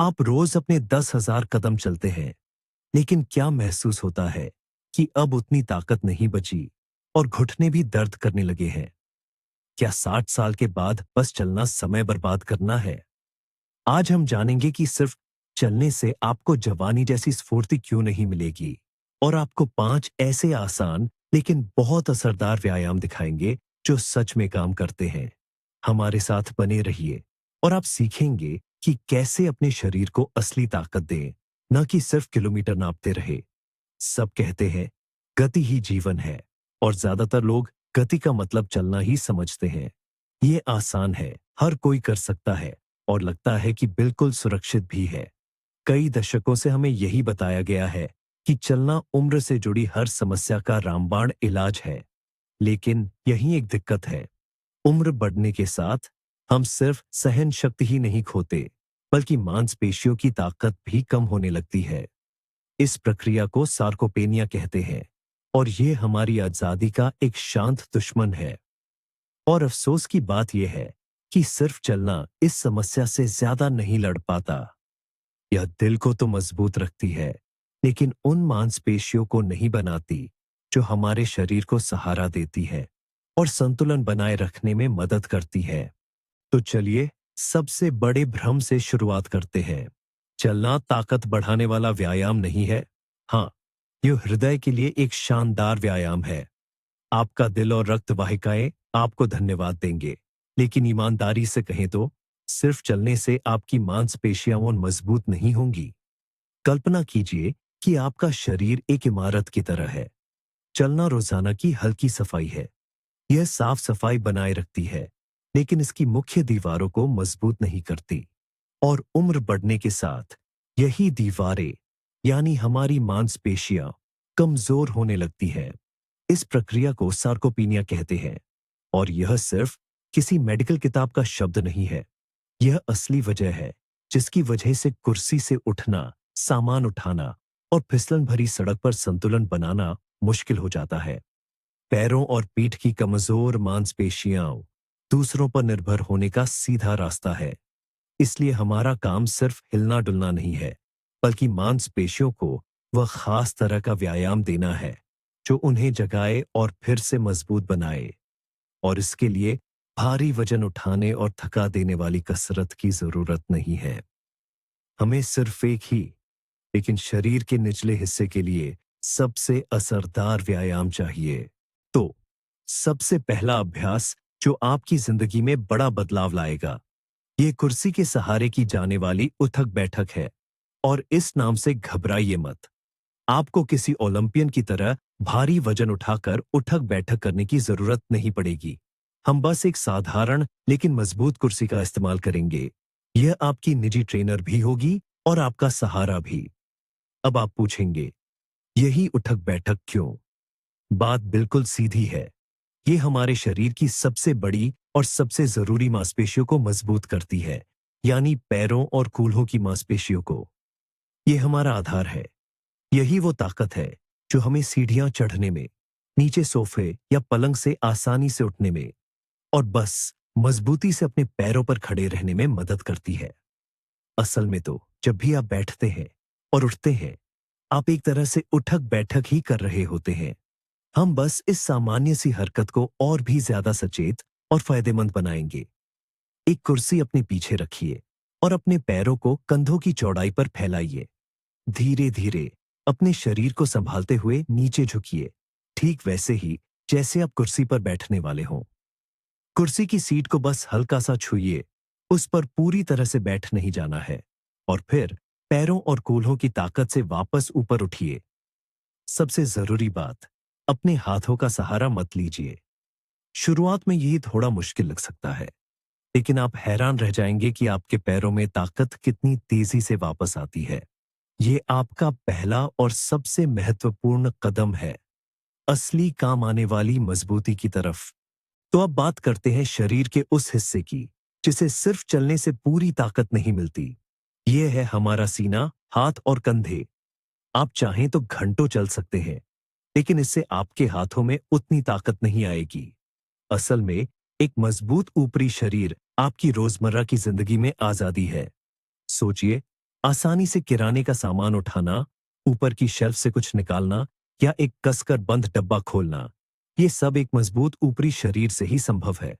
आप रोज अपने 10,000 कदम चलते हैं, लेकिन क्या महसूस होता है कि अब उतनी ताकत नहीं बची और घुटने भी दर्द करने लगे हैं? क्या 60 साल के बाद बस चलना समय बर्बाद करना है? आज हम जानेंगे कि सिर्फ चलने से आपको जवानी जैसी स्फूर्ति क्यों नहीं मिलेगी, और आपको 5 ऐसे आसान लेकिन बहुत असरदार व्यायाम दिखाएंगे जो सच में काम करते हैं। हमारे साथ बने रहिए और आप सीखेंगे कि कैसे अपने शरीर को असली ताकत दें, न कि सिर्फ किलोमीटर नापते रहे। सब कहते हैं गति ही जीवन है, और ज्यादातर लोग गति का मतलब चलना ही समझते हैं। ये आसान है, हर कोई कर सकता है, और लगता है कि बिल्कुल सुरक्षित भी है। कई दशकों से हमें यही बताया गया है कि चलना उम्र से जुड़ी हर समस्या का रामबाण इलाज है। लेकिन यही एक दिक्कत है, उम्र बढ़ने के साथ हम सिर्फ सहन शक्ति ही नहीं खोते, बल्कि मांसपेशियों की ताकत भी कम होने लगती है। इस प्रक्रिया को सार्कोपेनिया कहते हैं, और ये हमारी आजादी का एक शांत दुश्मन है। और अफसोस की बात यह है कि सिर्फ चलना इस समस्या से ज्यादा नहीं लड़ पाता। यह दिल को तो मजबूत रखती है, लेकिन उन मांसपेशियों को नहीं बनाती जो हमारे शरीर को सहारा देती है और संतुलन बनाए रखने में मदद करती है। तो चलिए सबसे बड़े भ्रम से शुरुआत करते हैं। चलना ताकत बढ़ाने वाला व्यायाम नहीं है। हाँ, यह हृदय के लिए एक शानदार व्यायाम है। आपका दिल और रक्त वाहिकाएं आपको धन्यवाद देंगे। लेकिन ईमानदारी से कहें तो सिर्फ चलने से आपकी मांसपेशियां और मजबूत नहीं होंगी। कल्पना कीजिए कि आपका शरीर एक इमारत की तरह है। चलना रोजाना की हल्की सफाई है। यह साफ सफाई बनाए रखती है, लेकिन इसकी मुख्य दीवारों को मजबूत नहीं करती। और उम्र बढ़ने के साथ यही दीवारें, यानी हमारी मांसपेशियां, कमजोर होने लगती है। इस प्रक्रिया को सार्कोपीनिया कहते हैं, और यह सिर्फ किसी मेडिकल किताब का शब्द नहीं है। यह असली वजह है जिसकी वजह से कुर्सी से उठना, सामान उठाना और फिसलन भरी सड़क पर संतुलन बनाना मुश्किल हो जाता है। पैरों और पीठ की कमजोर मांसपेशियां दूसरों पर निर्भर होने का सीधा रास्ता है। इसलिए हमारा काम सिर्फ हिलना डुलना नहीं है, बल्कि मांसपेशियों को वह खास तरह का व्यायाम देना है जो उन्हें जगाए और फिर से मजबूत बनाए। और इसके लिए भारी वजन उठाने और थका देने वाली कसरत की जरूरत नहीं है। हमें सिर्फ एक ही, लेकिन शरीर के निचले हिस्से के लिए सबसे असरदार व्यायाम चाहिए। तो सबसे पहला अभ्यास जो आपकी जिंदगी में बड़ा बदलाव लाएगा, ये कुर्सी के सहारे की जाने वाली उठक बैठक है। और इस नाम से घबराइए मत। आपको किसी ओलंपियन की तरह भारी वजन उठाकर उठक बैठक करने की जरूरत नहीं पड़ेगी। हम बस एक साधारण लेकिन मजबूत कुर्सी का इस्तेमाल करेंगे। यह आपकी निजी ट्रेनर भी होगी और आपका सहारा भी। अब आप पूछेंगे, यही उठक बैठक क्यों? बात बिल्कुल सीधी है। ये हमारे शरीर की सबसे बड़ी और सबसे जरूरी मांसपेशियों को मजबूत करती है, यानी पैरों और कूल्हों की मांसपेशियों को। यह हमारा आधार है। यही वो ताकत है जो हमें सीढ़ियां चढ़ने में, नीचे सोफे या पलंग से आसानी से उठने में, और बस मजबूती से अपने पैरों पर खड़े रहने में मदद करती है। असल में तो जब भी आप बैठते हैं और उठते हैं, आप एक तरह से उठक बैठक ही कर रहे होते हैं। हम बस इस सामान्य सी हरकत को और भी ज्यादा सचेत और फायदेमंद बनाएंगे। एक कुर्सी अपने पीछे रखिए और अपने पैरों को कंधों की चौड़ाई पर फैलाइए। धीरे धीरे अपने शरीर को संभालते हुए नीचे झुकिए, ठीक वैसे ही जैसे आप कुर्सी पर बैठने वाले हों। कुर्सी की सीट को बस हल्का सा छूइए, उस पर पूरी तरह से बैठ नहीं जाना है। और फिर पैरों और कूल्हों की ताकत से वापस ऊपर उठिए। सबसे जरूरी बात, अपने हाथों का सहारा मत लीजिए। शुरुआत में यही थोड़ा मुश्किल लग सकता है, लेकिन आप हैरान रह जाएंगे कि आपके पैरों में ताकत कितनी तेजी से वापस आती है। ये आपका पहला और सबसे महत्वपूर्ण कदम है, असली काम आने वाली मजबूती की तरफ। तो अब बात करते हैं शरीर के उस हिस्से की जिसे सिर्फ चलने से पूरी ताकत नहीं मिलती। यह है हमारा सीना, हाथ और कंधे। आप चाहें तो घंटों चल सकते हैं, लेकिन इससे आपके हाथों में उतनी ताकत नहीं आएगी। असल में एक मजबूत ऊपरी शरीर आपकी रोजमर्रा की जिंदगी में आजादी है। सोचिए, आसानी से किराने का सामान उठाना, ऊपर की शेल्फ से कुछ निकालना या एक कसकर बंद डब्बा खोलना, ये सब एक मजबूत ऊपरी शरीर से ही संभव है।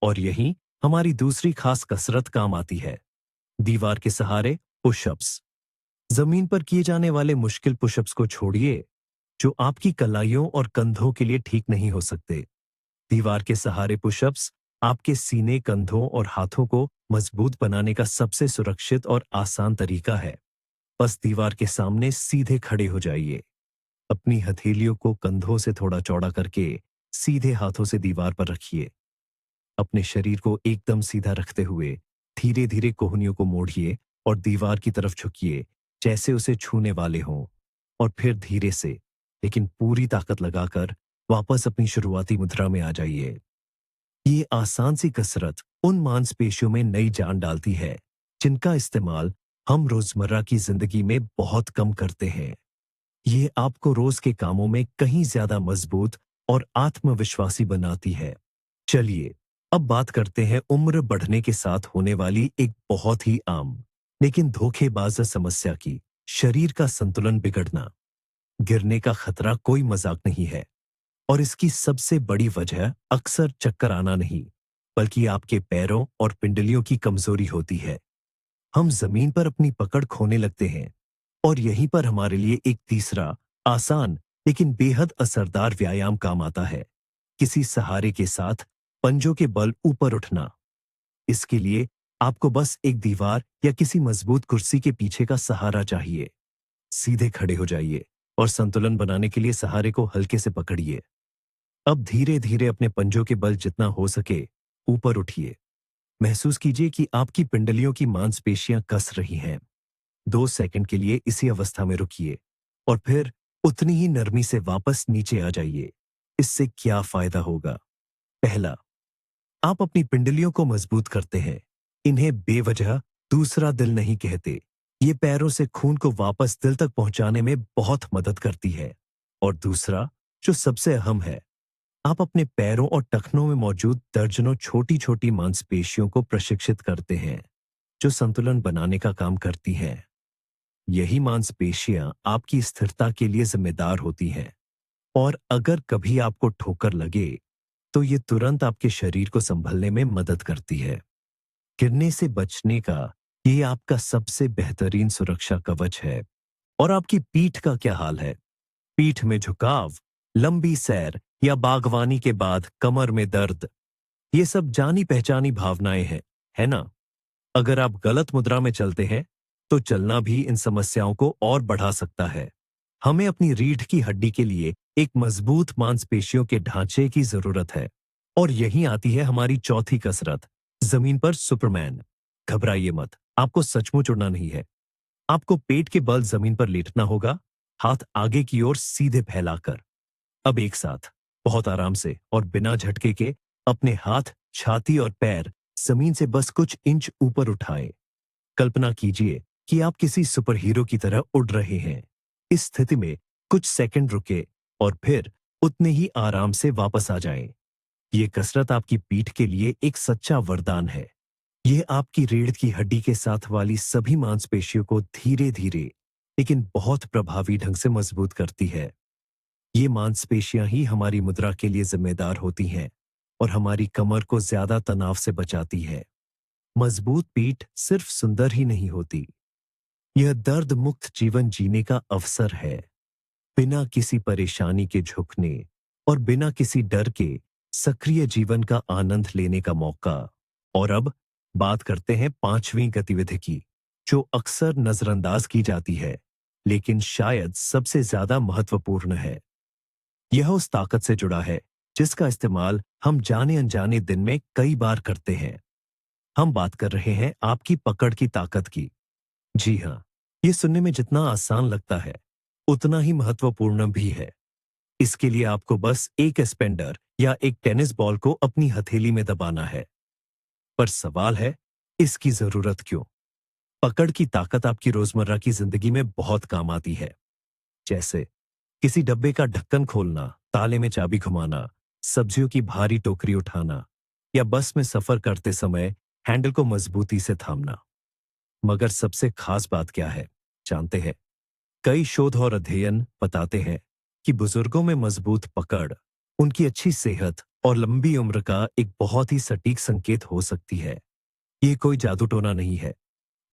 और यही हमारी दूसरी खास कसरत काम आती है, दीवार के सहारे पुशअप्स। जमीन पर किए जाने वाले मुश्किल पुशअप्स को छोड़िए, जो आपकी कलाइयों और कंधों के लिए ठीक नहीं हो सकते। दीवार के सहारे पुशअप्स आपके सीने, कंधों और हाथों को मजबूत बनाने का सबसे सुरक्षित और आसान तरीका है। बस दीवार के सामने सीधे खड़े हो जाइए। अपनी हथेलियों को कंधों से थोड़ा चौड़ा करके सीधे हाथों से दीवार पर रखिए। अपने शरीर को एकदम सीधा रखते हुए धीरे धीरे कोहनियों को मोड़िए और दीवार की तरफ झुकिए, जैसे उसे छूने वाले हों। और फिर धीरे से लेकिन पूरी ताकत लगाकर वापस अपनी शुरुआती मुद्रा में आ जाइए। ये आसान सी कसरत उन मांसपेशियों में नई जान डालती है जिनका इस्तेमाल हम रोजमर्रा की जिंदगी में बहुत कम करते हैं। ये आपको रोज के कामों में कहीं ज्यादा मजबूत और आत्मविश्वासी बनाती है। चलिए अब बात करते हैं उम्र बढ़ने के साथ होने वाली एक बहुत ही आम लेकिन धोखेबाज समस्या की, शरीर का संतुलन बिगड़ना। गिरने का खतरा कोई मजाक नहीं है, और इसकी सबसे बड़ी वजह अक्सर चक्कर आना नहीं, बल्कि आपके पैरों और पिंडलियों की कमजोरी होती है। हम जमीन पर अपनी पकड़ खोने लगते हैं, और यहीं पर हमारे लिए एक तीसरा आसान लेकिन बेहद असरदार व्यायाम काम आता है, किसी सहारे के साथ पंजों के बल ऊपर उठना। इसके लिए आपको बस एक दीवार या किसी मजबूत कुर्सी के पीछे का सहारा चाहिए। सीधे खड़े हो जाइए और संतुलन बनाने के लिए सहारे को हल्के से पकड़िए। अब धीरे धीरे अपने पंजों के बल जितना हो सके ऊपर उठिए। महसूस कीजिए कि आपकी पिंडलियों की मांसपेशियां कस रही हैं। 2 सेकंड के लिए इसी अवस्था में रुकिए और फिर उतनी ही नरमी से वापस नीचे आ जाइए। इससे क्या फायदा होगा? पहला, आप अपनी पिंडलियों को मजबूत करते हैं। इन्हें बेवजह दूसरा दिल नहीं कहते। ये पैरों से खून को वापस दिल तक पहुंचाने में बहुत मदद करती है। और दूसरा, जो सबसे अहम है, आप अपने पैरों और टखनों में मौजूद दर्जनों छोटी छोटी मांसपेशियों को प्रशिक्षित करते हैं, जो संतुलन बनाने का काम करती हैं। यही मांसपेशियां आपकी स्थिरता के लिए जिम्मेदार होती हैं, और अगर कभी आपको ठोकर लगे तो ये तुरंत आपके शरीर को संभलने में मदद करती है। गिरने से बचने का ये आपका सबसे बेहतरीन सुरक्षा कवच है। और आपकी पीठ का क्या हाल है? पीठ में झुकाव, लंबी सैर या बागवानी के बाद कमर में दर्द, ये सब जानी पहचानी भावनाएं हैं, है ना? अगर आप गलत मुद्रा में चलते हैं तो चलना भी इन समस्याओं को और बढ़ा सकता है। हमें अपनी रीढ़ की हड्डी के लिए एक मजबूत मांसपेशियों के ढांचे की जरूरत है। और यहीं आती है हमारी चौथी कसरत, जमीन पर सुपरमैन। घबराइए मत, आपको सचमुच उड़ना नहीं है। आपको पेट के बल जमीन पर लेटना होगा, हाथ आगे की ओर सीधे फैलाकर। अब एक साथ बहुत आराम से और बिना झटके के अपने हाथ, छाती और पैर जमीन से बस कुछ इंच ऊपर उठाएं। कल्पना कीजिए कि आप किसी सुपर हीरो की तरह उड़ रहे हैं। इस स्थिति में कुछ सेकंड रुके और फिर उतने ही आराम से वापस आ जाएं। ये कसरत आपकी पीठ के लिए एक सच्चा वरदान है। ये आपकी रीढ़ की हड्डी के साथ वाली सभी मांसपेशियों को धीरे धीरे लेकिन बहुत प्रभावी ढंग से मजबूत करती है। ये मांसपेशियां ही हमारी मुद्रा के लिए जिम्मेदार होती हैं और हमारी कमर को ज्यादा तनाव से बचाती है। मजबूत पीठ सिर्फ सुंदर ही नहीं होती, यह दर्द मुक्त जीवन जीने का अवसर है। बिना किसी परेशानी के झुकने और बिना किसी डर के सक्रिय जीवन का आनंद लेने का मौका। और अब बात करते हैं पांचवी गतिविधि की, जो अक्सर नजरअंदाज की जाती है, लेकिन शायद सबसे ज्यादा महत्वपूर्ण है। यह उस ताकत से जुड़ा है जिसका इस्तेमाल हम जाने अनजाने दिन में कई बार करते हैं। हम बात कर रहे हैं आपकी पकड़ की ताकत की। जी हाँ, ये सुनने में जितना आसान लगता है उतना ही महत्वपूर्ण भी है। इसके लिए आपको बस एक स्पेंडर या एक टेनिस बॉल को अपनी हथेली में दबाना है। पर सवाल है, इसकी जरूरत क्यों? पकड़ की ताकत आपकी रोजमर्रा की जिंदगी में बहुत काम आती है, जैसे किसी डब्बे का ढक्कन खोलना, ताले में चाबी घुमाना, सब्जियों की भारी टोकरी उठाना, या बस में सफर करते समय हैंडल को मजबूती से थामना। मगर सबसे खास बात क्या है, जानते हैं? कई शोध और अध्ययन बताते हैं कि बुजुर्गों में मजबूत पकड़, उनकी अच्छी सेहत और लंबी उम्र का एक बहुत ही सटीक संकेत हो सकती है। ये कोई जादू टोना नहीं है।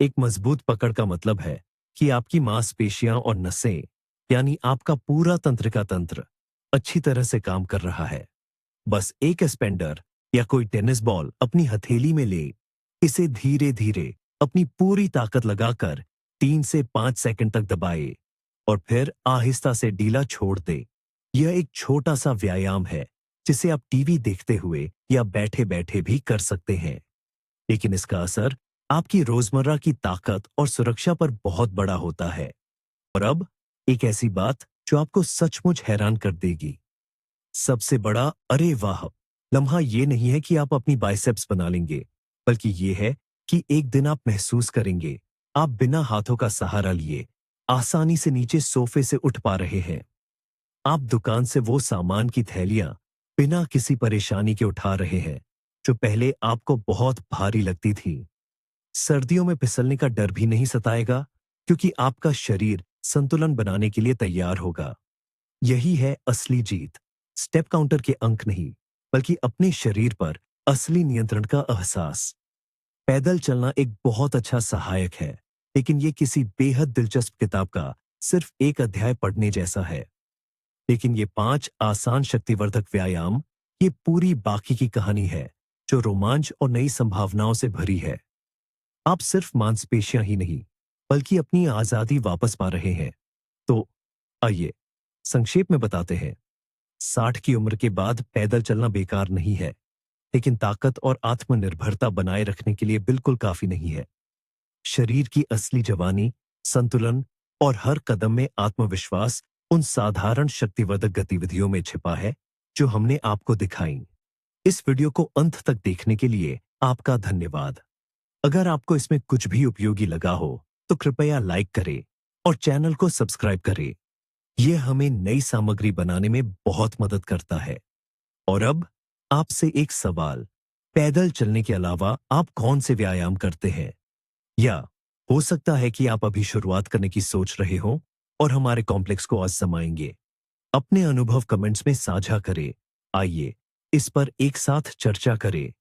एक मजबूत पकड़ का मतलब है कि आपकी मांसपेशियां और नसें, यानी आपका पूरा तंत्रिका तंत्र अच्छी तरह से काम कर रहा है। बस एक स्पेंडर या कोई टेनिस बॉल अपनी हथेली में ले, इसे धीरे धीरे अपनी पूरी ताकत लगाकर 3 से 5 सेकंड तक दबाए और फिर आहिस्ता से ढीला छोड़ दे। यह एक छोटा सा व्यायाम है जिसे आप टीवी देखते हुए या बैठे बैठे भी कर सकते हैं, लेकिन इसका असर आपकी रोजमर्रा की ताकत और सुरक्षा पर बहुत बड़ा होता है। और अब एक ऐसी बात जो आपको सचमुच हैरान कर देगी। सबसे बड़ा अरे वाह लम्हा ये नहीं है कि आप अपनी बाइसेप्स बना लेंगे, बल्कि ये है कि एक दिन आप महसूस करेंगे आप बिना हाथों का सहारा लिए आसानी से नीचे सोफे से उठ पा रहे हैं। आप दुकान से वो सामान की थैलियां बिना किसी परेशानी के उठा रहे हैं जो पहले आपको बहुत भारी लगती थी। सर्दियों में फिसलने का डर भी नहीं सताएगा, क्योंकि आपका शरीर संतुलन बनाने के लिए तैयार होगा। यही है असली जीत। स्टेप काउंटर के अंक नहीं, बल्कि अपने शरीर पर असली नियंत्रण का एहसास। पैदल चलना एक बहुत अच्छा सहायक है, लेकिन ये किसी बेहद दिलचस्प किताब का सिर्फ एक अध्याय पढ़ने जैसा है। लेकिन ये 5 आसान शक्तिवर्धक व्यायाम, ये पूरी बाकी की कहानी है, जो रोमांच और नई संभावनाओं से भरी है। आप सिर्फ मांसपेशियां ही नहीं, बल्कि अपनी आजादी वापस पा रहे हैं। तो आइए संक्षेप में बताते हैं। 60 की उम्र के बाद पैदल चलना बेकार नहीं है, लेकिन ताकत और आत्मनिर्भरता बनाए रखने के लिए बिल्कुल काफी नहीं है। शरीर की असली जवानी, संतुलन और हर कदम में आत्मविश्वास उन साधारण शक्तिवर्धक गतिविधियों में छिपा है जो हमने आपको दिखाई। इस वीडियो को अंत तक देखने के लिए आपका धन्यवाद। अगर आपको इसमें कुछ भी उपयोगी लगा हो तो कृपया लाइक करें और चैनल को सब्सक्राइब करें। यह हमें नई सामग्री बनाने में बहुत मदद करता है। और अब आपसे एक सवाल, पैदल चलने के अलावा आप कौन से व्यायाम करते हैं? या हो सकता है कि आप अभी शुरुआत करने की सोच रहे हो और हमारे कॉम्प्लेक्स को आजमाएंगे। अपने अनुभव कमेंट्स में साझा करें। आइए इस पर एक साथ चर्चा करें।